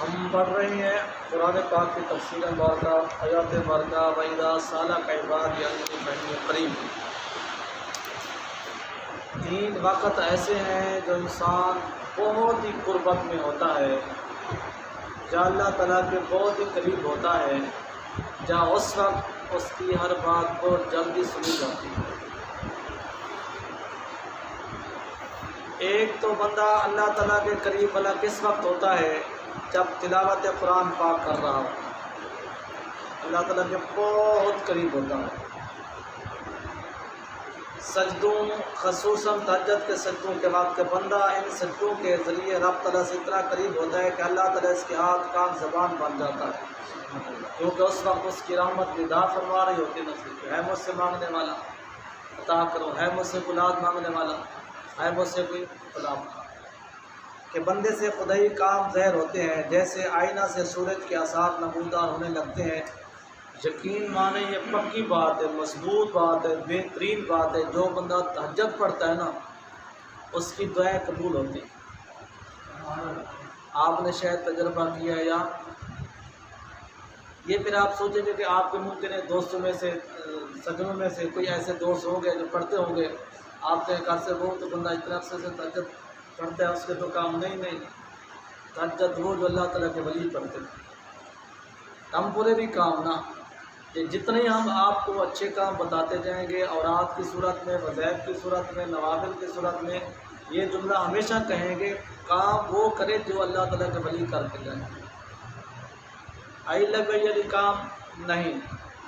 ہم پڑھ رہے ہیں قرآن پاک کی تفسیر مبارکہ آیات مبارکہ وَإِذَا سَأَلَكَ عِبَادِي عَنِّي فَإِنِّي قَرِيبٌ۔ تین وقت ایسے ہیں جو انسان بہت ہی قربت میں ہوتا ہے، جہاں اللہ تعالیٰ کے بہت ہی قریب ہوتا ہے، جہاں اس وقت اس کی ہر بات بہت جلدی سنی جاتی ہے۔ ایک تو بندہ اللہ تعالیٰ کے قریب والا کس وقت ہوتا ہے؟ جب تلاوت قرآن پاک کر رہا ہو، اللہ تعالیٰ کے بہت قریب ہوتا ہے۔ سجدوں، خصوصاً تہجد کے سجدوں کے وقت کہ بندہ ان سجدوں کے ذریعے رب تعالیٰ سے اتنا قریب ہوتا ہے کہ اللہ تعالیٰ اس کے ہاتھ کان زبان بن جاتا ہے، کیونکہ اس وقت اس کی رحمت ندا فرما رہی ہوتی ہے مجھ سے مانگنے والا عطا کرو، ہے مجھ سے اولاد مانگنے والا، ہے مجھ سے کوئی غلام کہ بندے سے خدائی کام ظاہر ہوتے ہیں، جیسے آئینہ سے سورج کے آثار نمودار ہونے لگتے ہیں۔ یقین مانے یہ پکی بات ہے، مضبوط بات ہے، بہترین بات ہے۔ جو بندہ تہجد پڑھتا ہے نا، اس کی دعائیں قبول ہوتی ہیں۔ آپ نے شاید تجربہ کیا ہے، یا یہ پھر آپ سوچیں گے کہ آپ کے ممکن ہے دوستوں میں سے، سجنوں میں سے کوئی ایسے دوست ہوں گے جو پڑھتے ہوں گے، آپ کے گھر سے وہ تو بندہ اتنا عرصے سے تہجد پڑھتا ہے، اس کے تو کام نہیں تہجد وہ جو اللہ تعالیٰ کے ولی پڑھتے ہیں، ٹمپوریری کام نہ، کہ جتنے ہم آپ کو اچھے کام بتاتے جائیں گے، اورات کی صورت میں، وظائف کی صورت میں، نوافل کی صورت میں، یہ جملہ ہمیشہ کہیں گے، کام وہ کرے جو اللہ تعالیٰ کے ولی کر کے جائیں۔ آئی لگئی علی کام نہیں،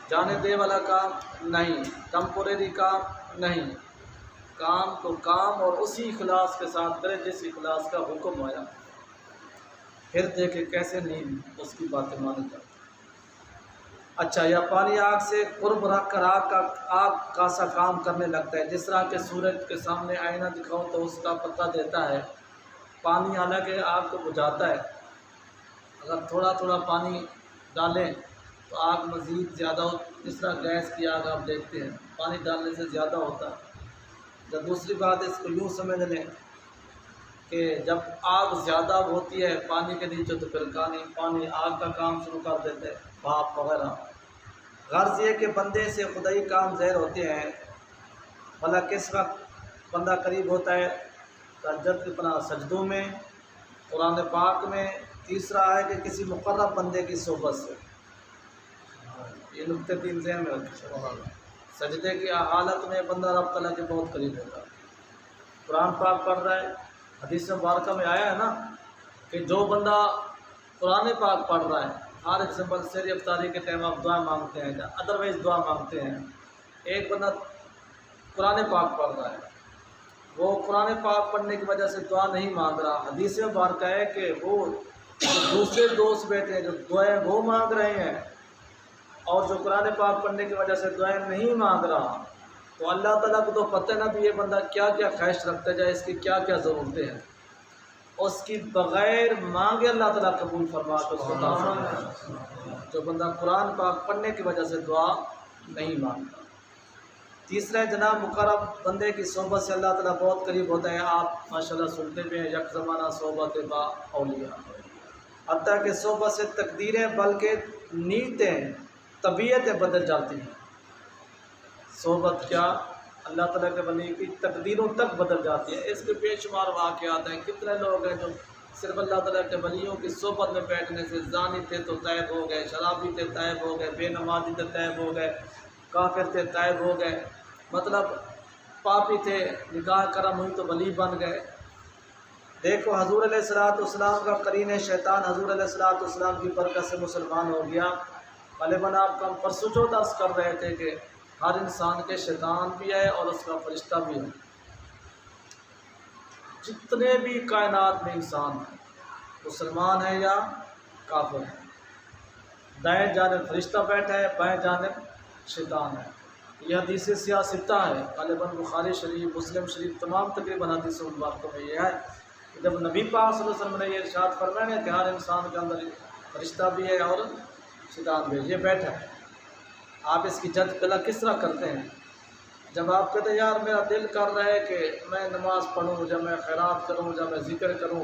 جانے دے والا کام نہیں، ٹمپوریری کام نہیں، کام تو کام اور اسی اخلاص کے ساتھ کرے جس اخلاص کا حکم آیا، پھر دیکھے کیسے نہیں اس کی باتیں مانی جاتی۔ اچھا، یا پانی آگ سے قرب رکھ کر آگ کا سا کام کرنے لگتا ہے، جس طرح کہ سورج کے سامنے آئینہ دکھاؤ تو اس کا پتہ دیتا ہے۔ پانی حالانکہ آگ کو بجھاتا ہے، اگر تھوڑا تھوڑا پانی ڈالیں تو آگ مزید زیادہ ہو، جس طرح گیس کی آگ آپ دیکھتے ہیں پانی ڈالنے سے زیادہ ہوتا ہے۔ جب دوسری بات اس کو یوں سمجھ لیں کہ جب آگ زیادہ ہوتی ہے پانی کے نیچے تو پھر پانی آگ کا کام شروع کر دیتے ہیں، بھاپ وغیرہ۔ غرض یہ کہ بندے سے خدائی کام ظاہر ہوتے ہیں۔ بھلا کس وقت بندہ قریب ہوتا ہے؟ تہجد کی پناہ سجدوں میں، قرآن پاک میں۔ تیسرا ہے کہ کسی مقرب بندے کی صحبت سے۔ یہ نکتے تین ذہن میں رکھیں۔ سجدے کی حالت میں بندہ رب تعالیٰ کے بہت قریب ہوتا ہے۔ قرآن پاک پڑھ رہا ہے، حدیث مبارکہ میں آیا ہے نا کہ جو بندہ قرآن پاک پڑھ رہا ہے، ہر ایگزامپل سیر افطاری کے ٹائم آپ دعا مانگتے ہیں، ادروائز دعا مانگتے ہیں۔ ایک بندہ قرآن پاک پڑھ رہا ہے، وہ قرآن پاک پڑھنے کی وجہ سے دعا نہیں مانگ رہا، حدیث مبارکہ ہے کہ وہ دوسرے دوست بیٹھے ہیں جو دعائیں وہ مانگ رہے ہیں، اور جو قرآن پاک پڑھنے کی وجہ سے دعائیں نہیں مانگ رہا، تو اللہ تعالیٰ کو تو پتہ نہ بھی یہ بندہ کیا کیا خواہش رکھتا جائے، اس کی کیا کیا ضرورتیں ہیں، اس کی بغیر مانگے اللہ تعالیٰ قبول فرما تو اس کو دعا ہے۔ جو بندہ قرآن پاک پڑھنے کی وجہ سے دعا نہیں مانگتا۔ تیسرا ہے جناب مقرب بندے کی صحبت سے اللہ تعالیٰ بہت قریب ہوتا ہے۔ آپ ماشاءاللہ سنتے بھی ہیں، یک زمانہ صحبت با اولیاء، حتیٰ کہ صحبت سے تقدیریں بلکہ نیتیں، طبیعتیں بدل جاتی ہیں۔ صحبت کیا؟ اللہ تعالیٰ کے ولی کی تقدیروں تک بدل جاتی ہے۔ اس کے بے شمار واقعات ہیں، کتنے لوگ ہیں جو صرف اللہ تعالیٰ کے ولیوں کی صحبت میں بیٹھنے سے زانی تھے تو تائب ہو گئے، شرابی تھے تائب ہو گئے، بے نمازی تھے تائب ہو گئے، کافر تھے تائب ہو گئے، مطلب پاپی تھے نکاح کرم ہوئی تو ولی بن گئے۔ دیکھو حضور علیہ السلام کا قرین شیطان حضور علیہ السلام کی برکت سے مسلمان ہو گیا۔ غالباً آپ کا پرسوں جو درس کر رہے تھے کہ ہر انسان کے شیطان بھی ہے اور اس کا فرشتہ بھی ہے۔ جتنے بھی کائنات میں انسان ہیں، مسلمان ہیں یا کافر ہیں، دائیں جانب فرشتہ بیٹھا ہے، بائیں جانب شیطان ہے۔ یہ حدیث سیاہ ستہ ہے، غالباً بخاری شریف، مسلم شریف، تمام تقریباً حدیثوں مبارکوں میں یہ ہے کہ جب نبی پاک صلی اللہ علیہ وسلم نے یہ ارشاد فرمایا کہ ہر انسان کے اندر فرشتہ بھی ہے اور شیطان بھی ہے، یہ بیٹھا ہے۔ آپ اس کی جج پلا کس طرح کرتے ہیں؟ جب آپ کہتے ہیں یار میرا دل کر رہا ہے کہ میں نماز پڑھوں، جب میں خیرات کروں، جب میں ذکر کروں،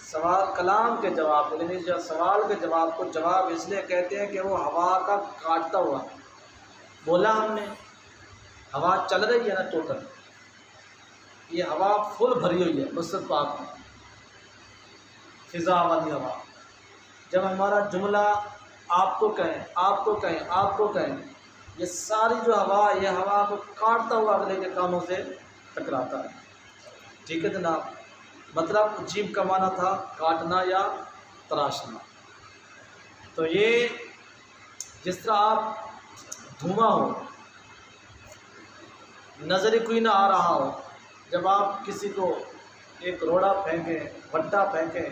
سوال کلام کے جواب، یعنی جو سوال کے جواب کو جواب اس لیے کہتے ہیں کہ وہ ہوا کا کاٹتا ہوا بولا ہم نے، ہوا چل رہی ہے نا ٹوٹل، یہ ہوا فل بھری ہوئی ہے نصرت پاک میں، فضا والی ہوا، جب ہمارا جملہ آپ کو کہیں آپ کو کہیں آپ کو کہیں، یہ ساری جو ہوا یہ ہوا کو کاٹتا ہوا اگلے کے کانوں سے ٹکراتا ہے، ٹھیک ہے جناب۔ مطلب جیب کا معنی تھا کاٹنا یا تراشنا۔ تو یہ جس طرح آپ دھواں ہو، نظر کوئی نہ آ رہا ہو، جب آپ کسی کو ایک روڑا پھینکیں بھٹا پھینکیں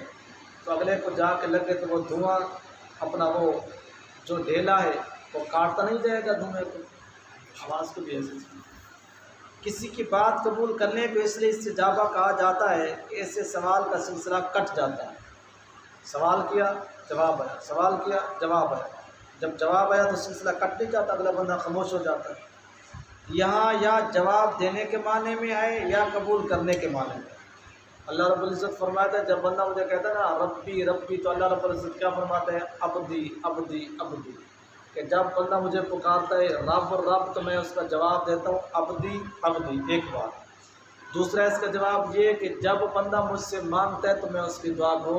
تو اگلے کو جا کے لگے تو وہ دھواں اپنا وہ جو ڈھیلا ہے وہ کاٹتا نہیں جائے گا دھوئیں کو، آواز کو بھی ایسے کسی کی بات قبول کرنے پہ اس لیے استجابہ کہا جاتا ہے کہ اس سے سوال کا سلسلہ کٹ جاتا ہے، سوال کیا جواب آیا، سوال کیا جواب آیا، جب جواب آیا تو سلسلہ کٹ نہیں جاتا، اگلا بندہ خاموش ہو جاتا ہے۔ یہاں یا جواب دینے کے معنی میں ہے یا قبول کرنے کے معنی میں۔ اللہ رب العزت فرماتا ہے جب بندہ مجھے کہتا ہے نا ربی ربی، تو اللہ رب العزت کیا فرماتا ہے؟ عبدی عبدی عبدی، کہ جب بندہ مجھے پکارتا ہے رب رب تو میں اس کا جواب دیتا ہوں عبدی عبدی ایک بار۔ دوسرا اس کا جواب یہ کہ جب بندہ مجھ سے مانگتا ہے تو میں اس کی دعا کو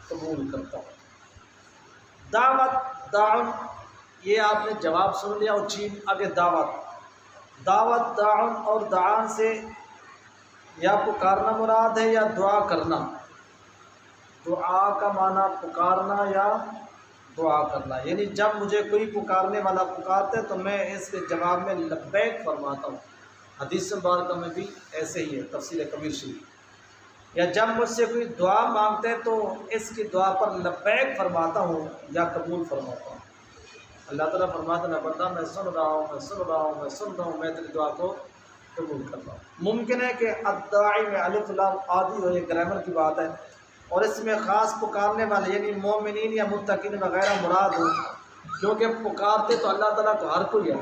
قبول کرتا ہوں۔ دعوت دعن، یہ آپ نے جواب سن لیا، اور چین آگے دعوت دعن اور دعان سے یا پکارنا مراد ہے یا دعا کرنا۔ دعا کا معنی پکارنا یا دعا کرنا، یعنی جب مجھے کوئی پکارنے والا پکارتا ہے تو میں اس کے جواب میں لبیک فرماتا ہوں۔ حدیث مبارکہ میں بھی ایسے ہی ہے، تفسیر کبیر شریف۔ یا جب مجھ سے کوئی دعا مانگتا ہے تو اس کی دعا پر لبیک فرماتا ہوں یا قبول فرماتا ہوں۔ اللہ تعالیٰ فرماتا ہے بندہ میں سن رہا ہوں میں سن رہا ہوں میں سن رہا ہوں، میں تیری دعا کو قبول کر رہا ہوں۔ ممکن ہے کہ الداعی میں الف لام عادی ہو، یہ گرامر کی بات ہے، اور اس میں خاص پکارنے والے یعنی مومنین یا متقین وغیرہ مراد ہو، کیونکہ پکارتے تو اللہ تعالیٰ کو ہر کوئی ہے،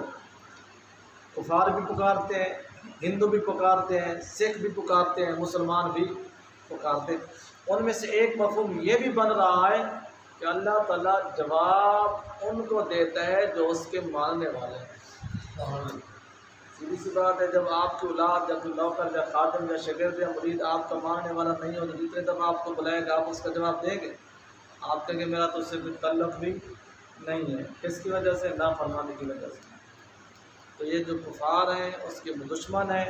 کفار بھی پکارتے ہیں، ہندو بھی پکارتے ہیں، سکھ بھی پکارتے ہیں، مسلمان بھی پکارتے ہیں۔ ان میں سے ایک مفہوم یہ بھی بن رہا ہے کہ اللہ تعالیٰ جواب ان کو دیتا ہے جو اس کے ماننے والے ہیں۔ سیدھی سی بات ہے، جب آپ کی اولاد یا کوئی نوکر یا خادم یا شاگرد یا مرید آپ کا ماننے والا نہیں ہو تو جتنے دفعہ آپ کو بلائے گا آپ اس کا جواب دیں گے؟ آپ کہیں گے میرا تو اس سے کوئی تعلق بھی نہیں ہے، کس کی وجہ سے؟ نافرمانی کی وجہ سے۔ تو یہ جو کفار ہیں اس کے دشمن ہیں،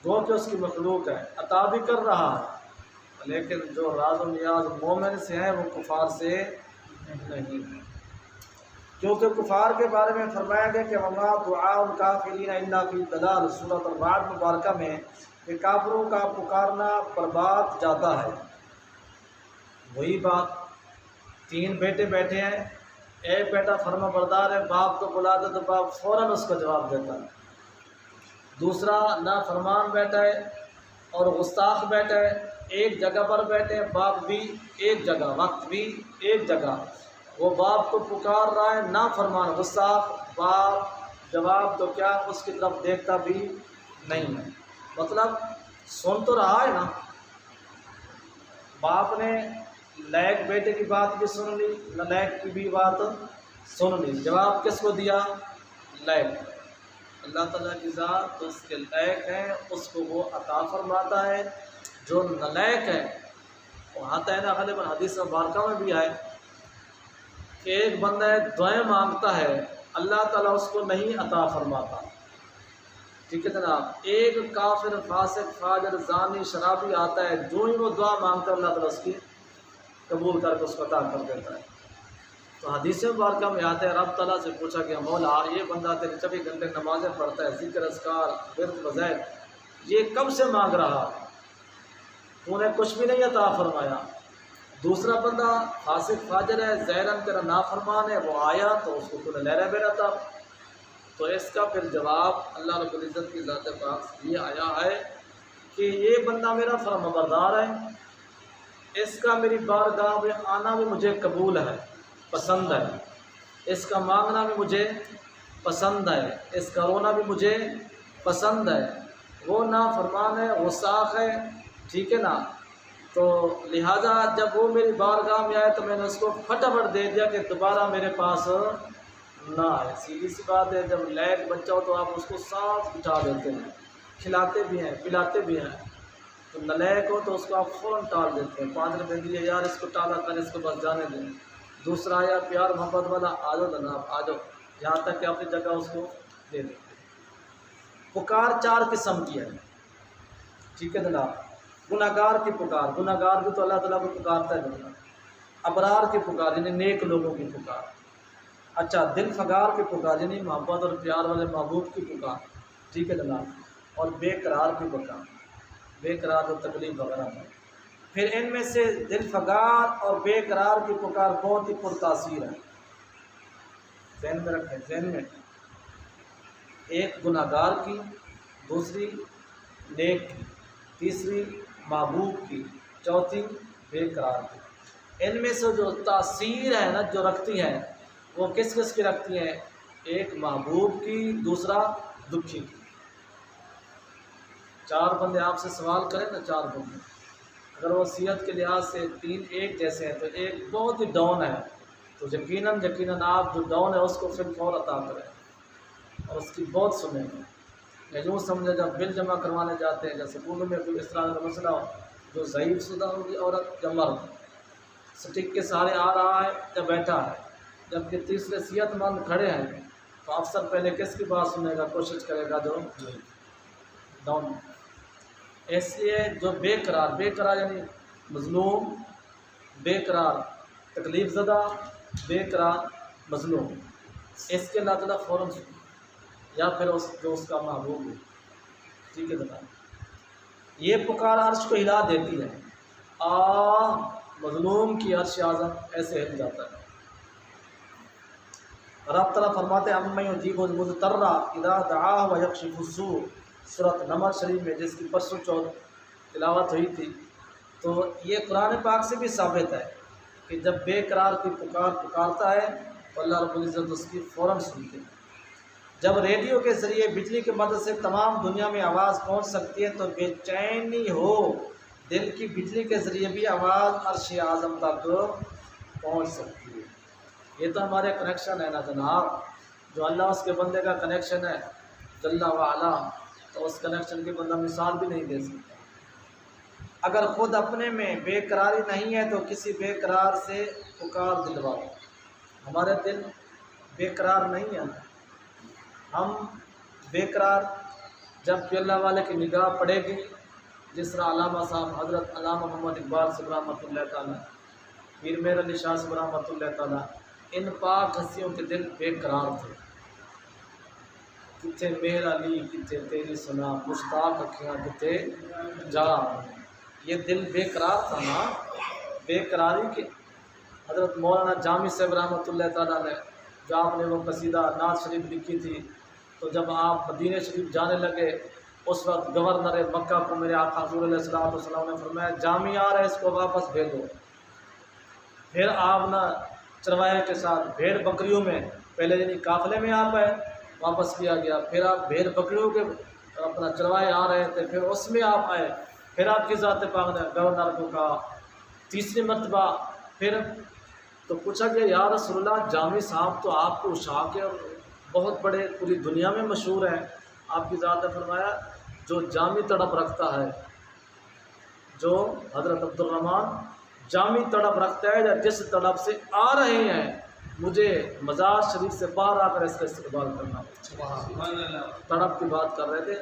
گو کہ اس کی مخلوق ہے، عطا بھی کر رہا ہے، لیکن جو راز و نیاز مومن سے ہیں وہ کفار سے نہیں ہیں، کیونکہ کفار کے بارے میں فرمایا گیا کہ وما دعاء الکافرین الا فی ضلال، سورۃ الرعد مبارکہ میں، کہ کافروں کا پکارنا برباد جاتا ہے۔ وہی بات، تین بیٹے بیٹھے ہیں، ایک بیٹا فرما بردار ہے، باپ کو بلاتا تو باپ فوراً اس کو جواب دیتا ہے، دوسرا نافرمان بیٹا ہے اور گستاخ بیٹا ہے، ایک جگہ پر بیٹھے ہیں، باپ بھی ایک جگہ، وقت بھی ایک جگہ، وہ باپ کو پکار رہا ہے، نافرمان گستاخ، باپ جواب تو کیا اس کی طرف دیکھتا بھی نہیں ہے، مطلب سن تو رہا ہے نا، باپ نے لائق بیٹے کی بات بھی سن لی، نالائق کی بھی بات سن لی، جواب کس کو دیا؟ لائق۔ اللہ تعالیٰ کی ذات تو اس کے لائق ہیں، اس کو وہ عطا فرماتا ہے، جو نالائق ہے وہ آتا ہے نا، غالباً حدیث مبارکہ میں بھی آئے کہ ایک بندہ دعائیں مانگتا ہے اللہ تعالیٰ اس کو نہیں عطا فرماتا، ٹھیک ہے جناب، ایک کافر فاسق فاجر زانی شرابی آتا ہے، جو ہی وہ دعا مانگتا ہے اللہ تعالیٰ اس کی قبول کر کے اس کو عطا کر دیتا ہے۔ تو حدیث مبارکہ میں آتا ہے رب تعالیٰ سے پوچھا کہ مولا یہ بندہ تیرے 24 گھنٹے نمازیں پڑھتا ہے، ذکر اذکار ورد وظائف، یہ کب سے مانگ رہا، تو نے کچھ بھی نہیں عطا فرمایا۔ دوسرا بندہ فاسق فاجر ہے، ظاہراً تیرا نافرمان ہے، وہ آیا تو اس کو تو نے لہرا بیرا تھا۔ تو اس کا پھر جواب اللہ رب العزت کی ذات پاک سے یہ آیا ہے کہ یہ بندہ میرا فرمانبردار ہے، اس کا میری بارگاہ میں آنا بھی مجھے قبول ہے، پسند ہے، اس کا مانگنا بھی مجھے پسند ہے، اس کا رونا بھی مجھے پسند ہے، وہ نافرمان ہے، غصاخ ہے، ٹھیک ہے نا، تو لہٰذا جب وہ میری بارگاہ میں آئے تو میں نے اس کو فٹافٹ دے دیا کہ دوبارہ میرے پاس نہ آئے۔ سیدھی سی بات ہے، جب لائق بچہ ہو تو آپ اس کو ساتھ بٹھا دیتے ہیں، کھلاتے بھی ہیں پلاتے بھی ہیں، تو نالائق ہو تو اس کو آپ فوراً ٹال دیتے ہیں، 5 روپے دیے یار اس کو ٹالا کر، اس کو بس جانے دیں۔ دوسرا آیا پیار محبت والا، آ جاؤ جناب آ جاؤ، یہاں تک کہ اپنی جگہ اس کو دے دیں۔ پکار 4 قسم کی ہے، ٹھیک ہے جناب۔ گناہ گار کی پکار، گناہ گار بھی تو اللہ تعالیٰ کو پکارتا ہے بندہ۔ ابرار کی پکار یعنی نیک لوگوں کی پکار۔ اچھا، دل فگار کی پکار یعنی محبت اور پیار والے محبوب کی پکار، ٹھیک ہے جناب۔ اور بے قرار کی پکار، بے قرار و تکلیف وغیرہ ہے۔ پھر ان میں سے دل فگار اور بے قرار کی پکار بہت ہی پرتاثیر ہے، ذہن میں رکھیں، ذہن میں۔ ایک گناہ گار کی، دوسری نیک کی، تیسری محبوب کی، چوتھی بے قرار کی۔ ان میں سے جو تاثیر ہے نا جو رکھتی ہیں وہ کس کس کی رکھتی ہیں؟ ایک محبوب کی، دوسرا دکھی کی۔ 4 بندے آپ سے سوال کریں نا، 4 بندے، اگر وہ صحت کے لحاظ سے 3 ایک جیسے ہیں تو ایک بہت ہی ڈاؤن ہے، تو یقیناً آپ جو ڈاؤن ہے اس کو پھر فور عطا کریں اور اس کی بہت سنیں گے۔ یا یوں سمجھے جب بل جمع کروانے جاتے ہیں، جیسے سکولوں میں کوئی اس طرح کا مسئلہ ہو، جو ضعیف شدہ ہوگی عورت یا مرد، سٹک کے سہارے آ رہا ہے یا بیٹھا ہے، جبکہ تیسرے صحت مند کھڑے ہیں، تو افسر پہلے کس کی بات سنے گا؟ کوشش کرے گا جو ڈاؤن۔ اس لیے جو بے قرار یعنی مظلوم، بے قرار تکلیف زدہ، بے قرار مظلوم، اس کے اللہ تعالیٰ فوراً سنیں، یا پھر اس کا محبوب ہے، ٹھیک ہے جناب۔ یہ پکار عرش کو ہلا دیتی ہے، مظلوم کی عرش اعظم ایسے ہل جاتا ہے۔ رب تعالیٰ فرماتے ہیں امن یجیب المضطر اذا دعاہ ویکشف السوء، سورۃ نمل شریف میں، جس کی پرسوں چوتھ تلاوت ہوئی تھی۔ تو یہ قرآن پاک سے بھی ثابت ہے کہ جب بے قرار کی پکارتا ہے تو اللہ رب العزت اس کی فوراً سنتے ہیں۔ جب ریڈیو کے ذریعے بجلی کی مدد سے تمام دنیا میں آواز پہنچ سکتی ہے تو بے چینی ہو دل کی بجلی کے ذریعے بھی آواز عرش اعظم تک پہنچ سکتی ہے۔ یہ تو ہمارے کنیکشن ہے نا جناب، جو اللہ اس کے بندے کا کنیکشن ہے جل وعلا، تو اس کنیکشن کی بندہ مثال بھی نہیں دے سکتا۔ اگر خود اپنے میں بے قراری نہیں ہے تو کسی بے قرار سے پکار دلواؤ۔ ہمارے دل بے قرار نہیں ہے، ہم بے قرار جب کہ اللہ والے کی نگاہ پڑے گی، جس طرح علامہ صاحب حضرت علامہ محمد اقبال صاحب رحمۃ اللہ تعالیٰ، پیر میر علی شاہ صاحب رحمۃ اللہ تعالیٰ، ان پاک ہستیوں کے دل بے قرار تھے۔ کتنے مہر علی کتنے تیری سنا، مشتاق اکھیاں کتنے جا، یہ دل بے قرار تھا نا، بے قراری کے۔ حضرت مولانا جامی صاحب رحمۃ اللہ تعالیٰ نے جو آپ نے وہ قصیدہ نعت شریف لکھی تھی، تو جب آپ مدینہ شریف جانے لگے اس وقت گورنر مکہ کو میرے آقا حضور علیہ السلام نے فرمایا جامی آ رہا ہے، اس کو واپس بھیجو۔ پھر آپ نہ چرواہے کے ساتھ بھیڑ بکریوں میں، پہلے یعنی قافلے میں آپ آئے، واپس کیا گیا، پھر آپ بھیڑ بکریوں کے اپنا چرواہے آ رہے تھے، پھر اس میں آپ آئے، پھر آپ کی ذات پاک نے گورنر کو کہا تیسری مرتبہ، پھر تو پوچھا کہ یا رسول اللہ جامی صاحب تو آپ کو اشاق کے بہت بڑے پوری دنیا میں مشہور ہیں، آپ کی ذات نے فرمایا جو جامی تڑپ رکھتا ہے، جو حضرت عبد الرحمن جامی تڑپ رکھتا ہے یا جس تڑپ سے آ رہے ہیں، مجھے مزار شریف سے باہر آ کر اس کا استقبال کرنا۔ تڑپ کی بات کر رہے تھے،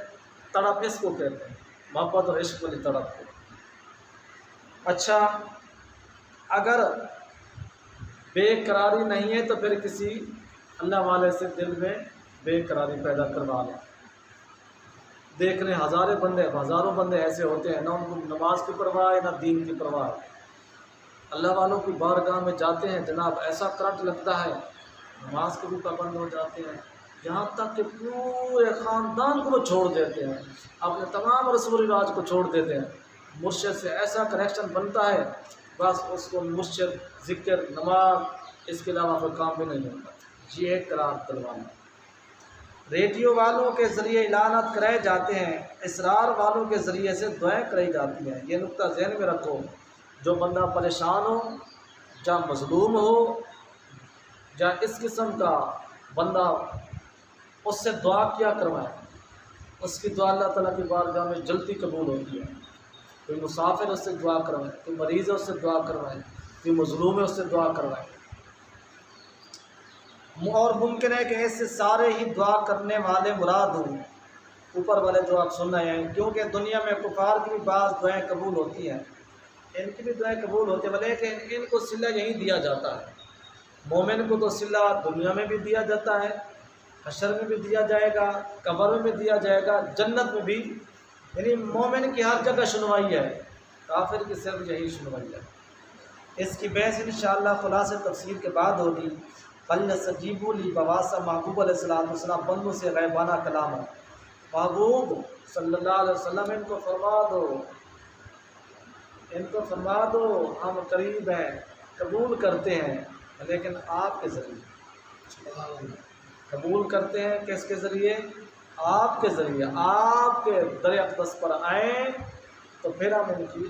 تڑپ اس کو کہتے ہیں، محبت اور عشق والی تڑپ کو۔ اچھا، اگر بے قراری نہیں ہے تو پھر کسی اللہ والے سے دل میں بے قراری پیدا کروا لیں۔ دیکھ رہے ہزاروں بندے ایسے ہوتے ہیں، نہ ان کو نماز کی پرواہ ہے نہ دین کی پرواہ ہے، اللہ والوں کی بارگاہ میں جاتے ہیں جناب ایسا کرنٹ لگتا ہے، نماز کو بھی پابند ہو جاتے ہیں، یہاں تک کہ پورے خاندان کو وہ چھوڑ دیتے ہیں، اپنے تمام رسم و رواج کو چھوڑ دیتے ہیں۔ مرشد سے ایسا کنیکشن بنتا ہے، بس اس کو مرشد، ذکر، نماز، اس کے علاوہ کوئی کام بھی نہیں ہوتا۔ یہ ایک قرار دلوانا۔ ریڈیو والوں کے ذریعے اعلانات کرائے جاتے ہیں، اسرار والوں کے ذریعے سے دعائیں کرائی جاتی ہیں۔ یہ نقطہ ذہن میں رکھو جو بندہ پریشان ہو، جہاں مظلوم ہو، جہاں اس قسم کا بندہ، اس سے دعا کیا کروائے، اس کی دعا اللہ تعالیٰ کی بارگاہ میں جلدی قبول ہوتی ہے۔ کوئی مسافر اس سے دعا کروائے، کوئی مریض ہے اس سے دعا کروائے، کوئی مظلوم ہے اس سے دعا کروائے۔ اور ممکن ہے کہ ایسے سارے ہی دعا کرنے والے مراد ہوں، اوپر والے جو آپ سن رہے ہیں، کیونکہ دنیا میں کفار کی بھی بعض دعائیں قبول ہوتی ہیں، ان کی بھی دعائیں قبول ہوتی ہیں، لیکن ان کو صلہ یہیں دیا جاتا ہے۔ مومن کو تو صلہ دنیا میں بھی دیا جاتا ہے، حشر میں بھی دیا جائے گا، قبر میں بھی دیا جائے گا، جنت میں بھی، یعنی مومن کی ہر جگہ سنوائی ہے، کافر کی صرف یہی سنوائی ہے۔ اس کی بحث انشاءاللہ خلاصہ تفسیر کے بعد ہوگی۔ فَلْيَسْتَجِيبُوا لِي بواسطہ محبوب علیہ السلام بندوں سے غیبانہ کلام ہے۔ محبوب صلی اللہ علیہ وسلم ان کو فرما دو ہم قریب ہیں، قبول کرتے ہیں، لیکن آپ کے ذریعے قبول کرتے ہیں۔ کس کے ذریعے؟ آپ کے ذریعے، آپ کے در اقدس پر آئیں تو پھر ہم ان کی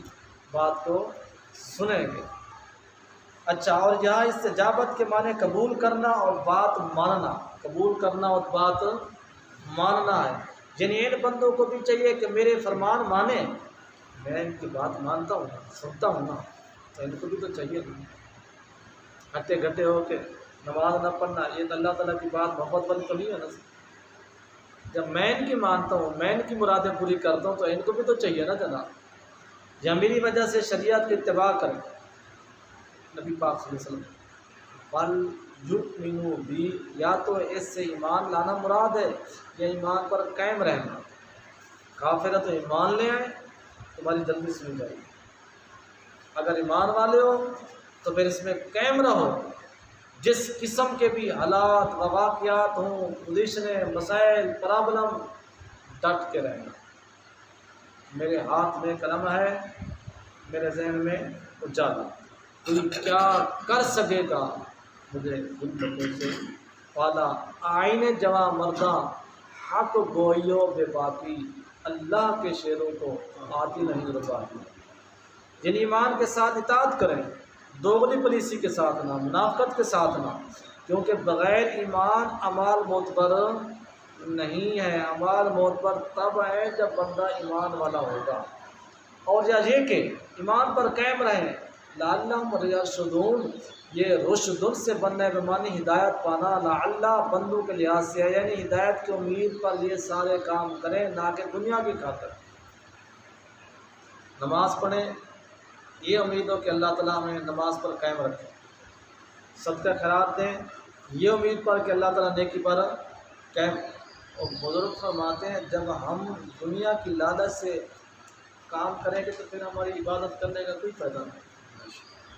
بات کو سنیں گے۔ اچھا، اور یہاں استجابت کے معنی قبول کرنا اور بات ماننا، قبول کرنا اور بات ماننا ہے۔ یعنی ان بندوں کو بھی چاہیے کہ میرے فرمان مانیں، میں ان کی بات مانتا ہوں، سنتا ہوں نا، تو ان کو بھی تو چاہیے نا۔ ہٹے گھٹے ہو کے نماز نہ پڑھنا، یہ تو اللہ تعالیٰ کی بات محبت والی تو نہیں ہے نا۔ جب میں ان کی مانتا ہوں، میں ان کی مرادیں پوری کرتا ہوں، تو ان کو بھی تو چاہیے نا جناب، یا میری وجہ سے شریعت کی اتباع کریں۔ نبی پاک صلی اللہ علیہ وسلم وَلْيُؤْمِنُوا بِي، یا تو اس سے ایمان لانا مراد ہے یا ایمان پر قائم رہنا۔ کافر تو ایمان لے آئیں، تمہاری جلدی سنی جائے گی۔ اگر ایمان والے ہو تو پھر اس میں قائم رہو، جس قسم کے بھی حالات و واقعات ہوں، پوزیشنیں، مسائل، پرابلم، ڈٹ کے رہنا۔ میرے ہاتھ میں قلم ہے، میرے ذہن میں اجالا، کوئی کیا کر سکے گا مجھے غلطوں سے پالا، آئین جواں مرداں حق گوئیو بے باقی، اللہ کے شعروں کو آتی نہیں رباطی۔ جن ایمان کے ساتھ اطاعت کریں، دوغلی پلیسی کے ساتھ نہ، منافقت کے ساتھ نہ، کیونکہ بغیر ایمان اعمال معتبر نہیں ہے۔ اعمال معتبر تب ہے جب بندہ ایمان والا ہوگا، اور یہ کہ ایمان پر قائم رہیں۔ لعلہم یرشدون، یہ رشد سے بننے کے معنی ہدایت پانا، لعلہ بندوں کے لحاظ سے ہے، یعنی ہدایت کی امید پر یہ سارے کام کریں، نہ کہ دنیا کی خاطر۔ نماز پڑھیں، یہ امید ہو کہ اللہ تعالیٰ ہمیں نماز پر قائم رکھے، صدقہ خیرات دیں، یہ امید پر کہ اللہ تعالیٰ نیکی پر قائم۔ اور بزرگ فرماتے ہیں جب ہم دنیا کی لالچ سے کام کریں گے تو پھر ہماری عبادت کرنے کا کوئی فائدہ نہیں۔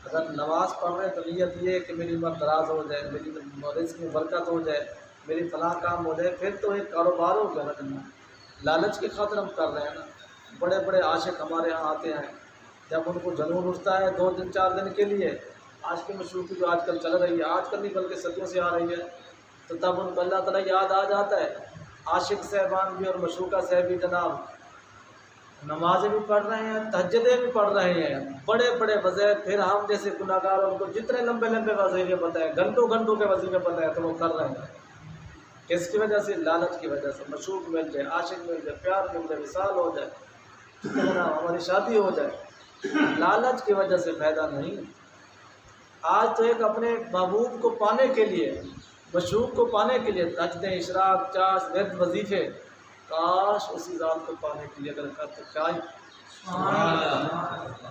اگر نماز پڑھ رہے تو نیت یہ ہے کہ میری عمر دراز ہو جائے، میری رزق میں برکت ہو جائے، میری فلاں کام ہو جائے، پھر تو ایک کاروبار ہو گیا نا جناب۔ لالچ کی خاطر ہم کر رہے ہیں نا۔ بڑے بڑے عاشق ہمارے یہاں آتے ہیں، جب ان کو جنون اٹھتا ہے 2 دن 4 دن کے لیے، آج کی مشروطی جو آج کل چل رہی ہے، آج کل نہیں بلکہ صدیوں سے آ رہی ہے، تو تب ان کو اللہ تعالیٰ یاد آ جاتا ہے۔ عاشق صاحبان بھی اور مشروقہ صاحب بھی جناب نمازیں بھی پڑھ رہے ہیں، تہجدیں بھی پڑھ رہے ہیں، بڑے بڑے وظائف، پھر ہم جیسے گناہ گار ان کو جتنے لمبے لمبے وظیفے بتائیں، گھنٹوں گھنٹوں کے وظیفے بتائیں تو وہ کر رہے ہیں۔ کس کی وجہ سے؟ لالچ کی وجہ سے۔ مشروق مل جائے، عاشق مل جائے، پیار مل جائے، وصال ہو جائے، ہماری شادی ہو جائے، لالچ کی وجہ سے فائدہ نہیں۔ آج تو ایک اپنے محبوب کو پانے کے لیے، مشروق کو پانے کے لیے تہجدیں، اشراق، چاش، ورد، وظیفے، کاش اسی ذات کو پانے کے لیے اگر کرتے چاہیے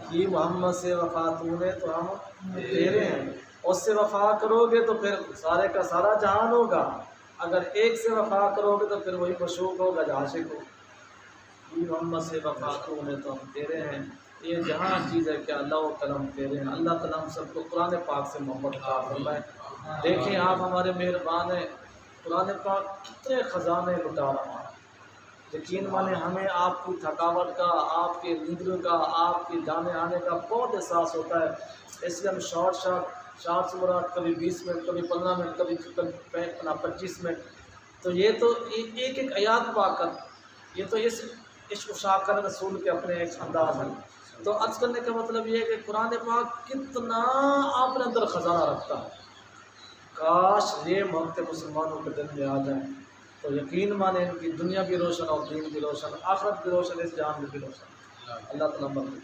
کہ محمد سے وفا تو نے تو ہم تیرے ہیں، اس سے وفا کرو گے تو پھر سارے کا سارا جہان ہوگا، اگر ایک سے وفا کرو گے تو پھر وہی مشوق ہوگا جو عاشق ہو۔ کہ محمد سے وفا تو نے تو ہم تیرے ہیں، یہ جہاں چیز ہے کہ اللہ و کرم تیرے ہیں۔ اللہ تعالیٰ ہم سب کو قرآن پاک سے محبت عطا فرمائے۔ دیکھیں آپ ہمارے مہربان ہیں، قرآن پاک کتنے خزانے لٹا رہا ہے۔ یقین مانے ہمیں آپ کی تھکاوٹ کا، آپ کے نیندوں کا، آپ کے جانے آنے کا بہت احساس ہوتا ہے، اس لیے ہم شارٹ سے مراد کبھی 20 منٹ، کبھی 15 منٹ، کبھی 25 منٹ، تو یہ تو ایک ایک آیات پا کر، یہ تو اس عشق و شاکر رسول کے اپنے ایک انداز ہیں۔ تو عرض کرنے کا مطلب یہ ہے کہ قرآن پاک کتنا آپ نے اندر خزانہ رکھتا ہے. کاش یہ محبت مسلمانوں کے دل میں آ جائیں تو یقین مانے ان کی دنیا بھی روشن اور دین بھی روشن، آخرت بھی روشن، اس جہان میں بھی روشن. اللہ تعالیٰ مدد.